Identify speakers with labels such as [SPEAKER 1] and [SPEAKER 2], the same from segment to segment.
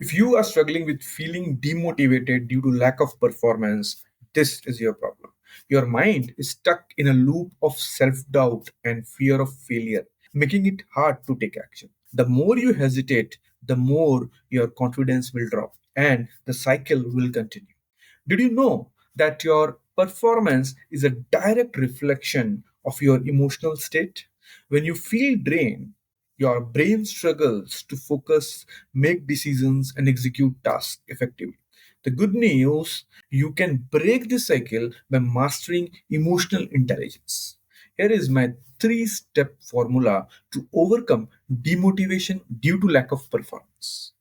[SPEAKER 1] If you are struggling with feeling demotivated due to lack of performance, this is your problem. Your mind is stuck in a loop of self doubt and fear of failure, making it hard to take action. The more you hesitate, the more your confidence will drop and the cycle will continue. Did you know that your performance is a direct reflection of your emotional state? When you feel drained, your brain struggles to focus, make decisions, and execute tasks effectively. The good news, you can break this cycle by mastering emotional intelligence. Here is my three-step formula to overcome demotivation due to lack of performance.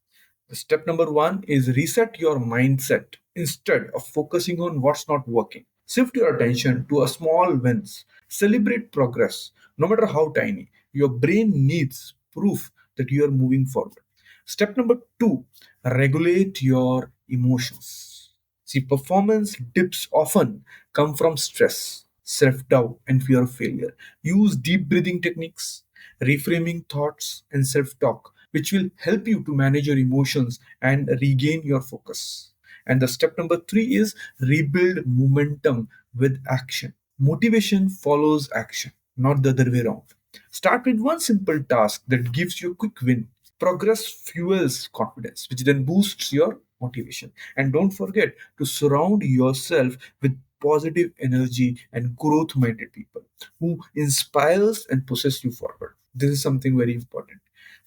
[SPEAKER 1] Step number one is reset your mindset. Instead of focusing on what's not working, shift your attention to a small wins. Celebrate progress, no matter how tiny. Your brain needs proof that you are moving forward. Step number two, regulate your emotions. See, performance dips often come from stress, self doubt, and fear of failure. Use deep breathing techniques, reframing thoughts, and self talk, which will help you to manage your emotions and regain your focus. And the step number three is rebuild momentum with action. Motivation follows action, not the other way around. Start with one simple task that gives you a quick win. Progress fuels confidence, which then boosts your motivation. And don't forget to surround yourself with positive energy and growth minded people who inspires and pushes you forward. This is something very important.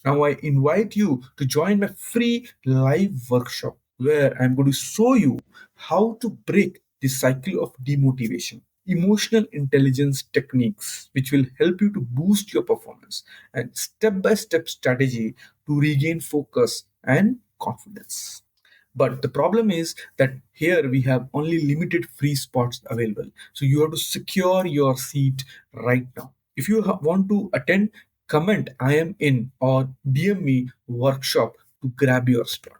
[SPEAKER 1] Now I invite you to join my free live workshop where I'm going to show you how to break the cycle of demotivation. Emotional intelligence techniques which will help you to boost your performance and step by step strategy to regain focus and confidence. But the problem is that here we have only limited free spots available. So you have to secure your seat right now. If you want to attend, comment I am in or DM me workshop to grab your spot.